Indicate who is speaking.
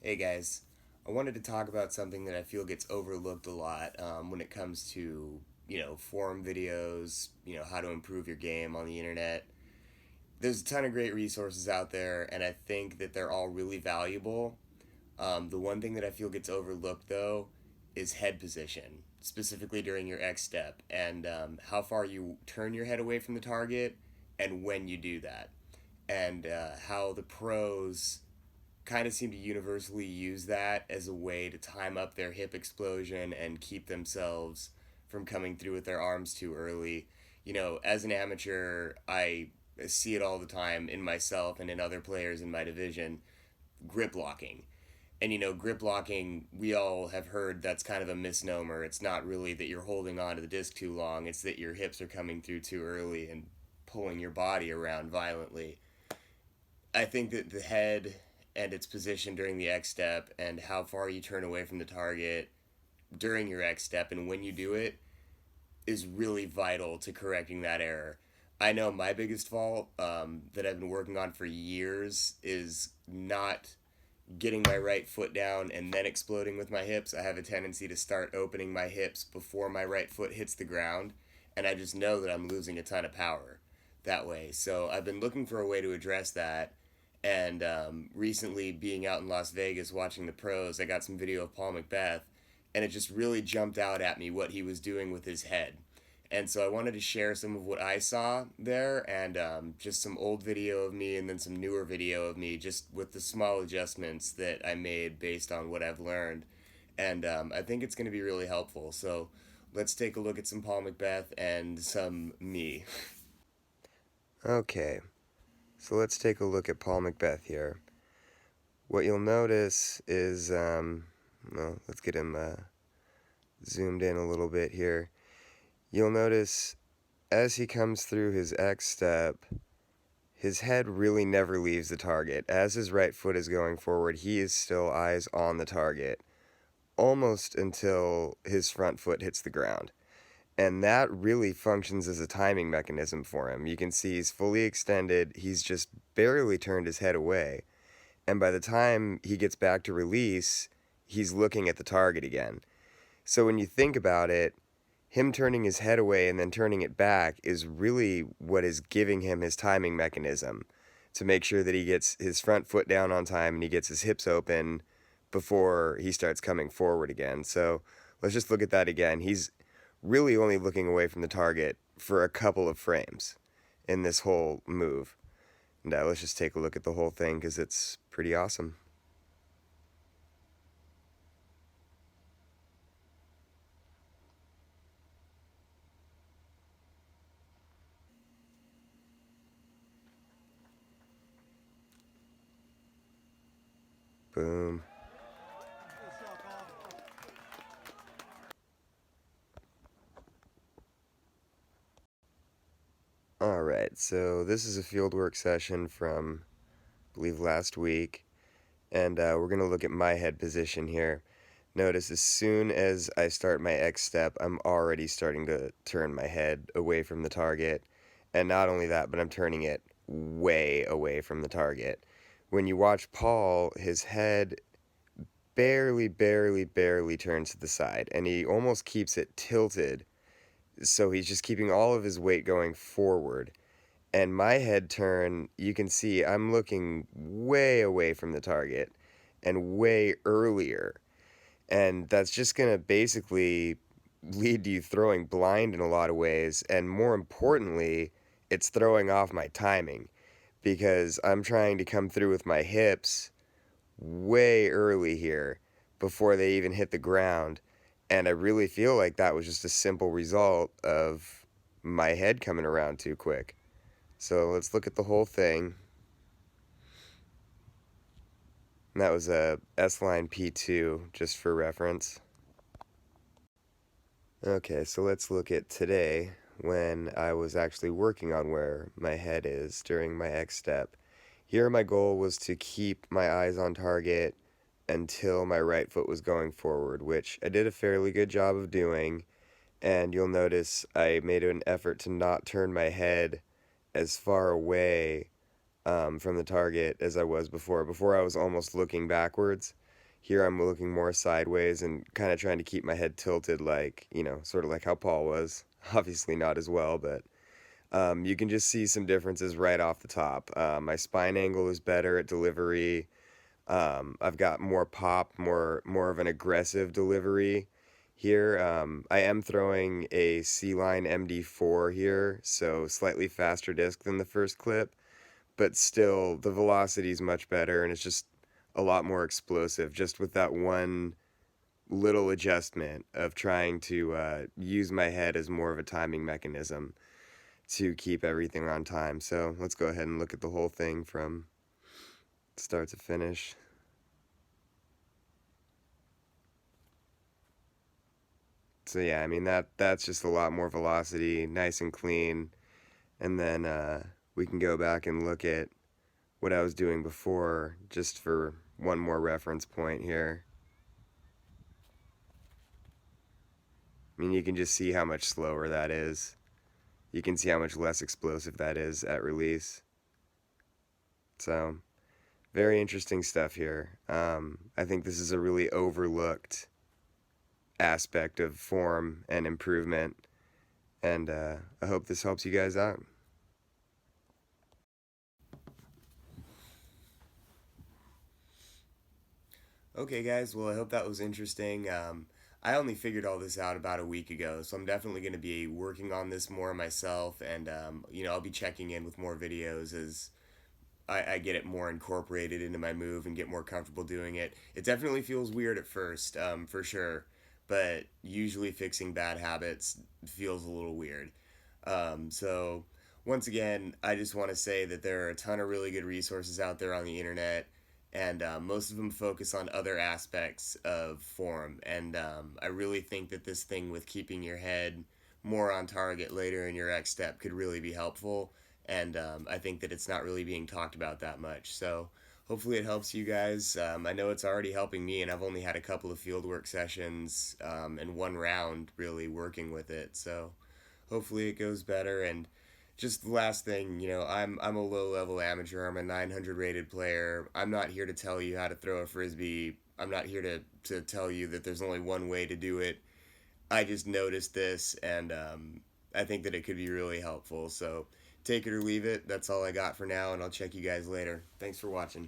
Speaker 1: Hey guys, I wanted to talk about something that I feel gets overlooked a lot when it comes to, forum videos, how to improve your game on the internet. There's a ton of great resources out there, and I think that they're all really valuable. The one thing that I feel gets overlooked, though, is head position, specifically during your X step, and how far you turn your head away from the target and when you do that, and how the pros kind of seem to universally use that as a way to time up their hip explosion and keep themselves from coming through with their arms too early. As an amateur, I see it all the time in myself and in other players in my division. Grip locking. And grip locking, we all have heard that's kind of a misnomer. It's not really that you're holding on to the disc too long, it's that your hips are coming through too early and pulling your body around violently. I think that the head and its position during the X step and how far you turn away from the target during your X step and when you do it is really vital to correcting that error. I know my biggest fault that I've been working on for years is not getting my right foot down and then exploding with my hips. I have a tendency to start opening my hips before my right foot hits the ground, and I just know that I'm losing a ton of power that way. So I've been looking for a way to address that. And recently, being out in Las Vegas watching the pros, I got some video of Paul Macbeth, and it just really jumped out at me what he was doing with his head. And so I wanted to share some of what I saw there and just some old video of me and then some newer video of me, just with the small adjustments that I made based on what I've learned. And I think it's going to be really helpful. So let's take a look at some Paul Macbeth and some me. Okay, so let's take a look at Paul Macbeth here. What you'll notice is, well, let's get him zoomed in a little bit here. You'll notice as he comes through his X step, his head really never leaves the target. As his right foot is going forward, he is still eyes on the target, almost until his front foot hits the ground. And that really functions as a timing mechanism for him. You can see he's fully extended, he's just barely turned his head away. And by the time he gets back to release, he's looking at the target again. So when you think about it, him turning his head away and then turning it back is really what is giving him his timing mechanism to make sure that he gets his front foot down on time and he gets his hips open before he starts coming forward again. So let's just look at that again. He's really only looking away from the target for a couple of frames in this whole move. And let's just take a look at the whole thing because it's pretty awesome. Boom. Alright, so this is a fieldwork session from, I believe, last week, and we're going to look at my head position here. Notice as soon as I start my X step, I'm already starting to turn my head away from the target, and not only that, but I'm turning it way away from the target. When you watch Paul, his head barely turns to the side, and he almost keeps it tilted, so he's just keeping all of his weight going forward. And my head turn, you can see I'm looking way away from the target and way earlier. And that's just going to basically lead to you throwing blind in a lot of ways. And more importantly, it's throwing off my timing because I'm trying to come through with my hips way early here before they even hit the ground. And I really feel like that was just a simple result of my head coming around too quick. So let's look at the whole thing. And that was a S-line P2, just for reference. Okay, so let's look at today when I was actually working on where my head is during my X step. Here my goal was to keep my eyes on target until my right foot was going forward, which I did a fairly good job of doing. And you'll notice I made an effort to not turn my head as far away from the target as I was before. Before I was almost looking backwards, Here I'm looking more sideways and kind of trying to keep my head tilted, like, sort of like how Paul was. Obviously not as well, but you can just see some differences right off the top. My spine angle is better at delivery. I've got more pop, more of an aggressive delivery here. I am throwing a C-Line MD4 here, so slightly faster disc than the first clip, but still the velocity is much better and it's just a lot more explosive just with that one little adjustment of trying to use my head as more of a timing mechanism to keep everything on time. So let's go ahead and look at the whole thing from start to finish. So yeah, I mean that's just a lot more velocity, nice and clean. And then we can go back and look at what I was doing before, just for one more reference point here. I mean, you can just see how much slower that is. You can see how much less explosive that is at release. So, very interesting stuff here. I think this is a really overlooked aspect of form and improvement, and I hope this helps you guys out. Okay, guys, well, I hope that was interesting. I only figured all this out about a week ago, so I'm definitely going to be working on this more myself, and I'll be checking in with more videos as I get it more incorporated into my move and get more comfortable doing it. It definitely feels weird at first, for sure, but usually fixing bad habits feels a little weird. So, once again, I just want to say that there are a ton of really good resources out there on the internet, and most of them focus on other aspects of form. And I really think that this thing with keeping your head more on target later in your X step could really be helpful. And I think that it's not really being talked about that much. So, hopefully, it helps you guys. I know it's already helping me, and I've only had a couple of fieldwork sessions and one round really working with it. So, hopefully it goes better. And just the last thing, I'm a low level amateur. I'm a 900 rated player. I'm not here to tell you how to throw a frisbee. I'm not here to tell you that there's only one way to do it. I just noticed this, and I think that it could be really helpful. So take it or leave it. That's all I got for now, and I'll check you guys later. Thanks for watching.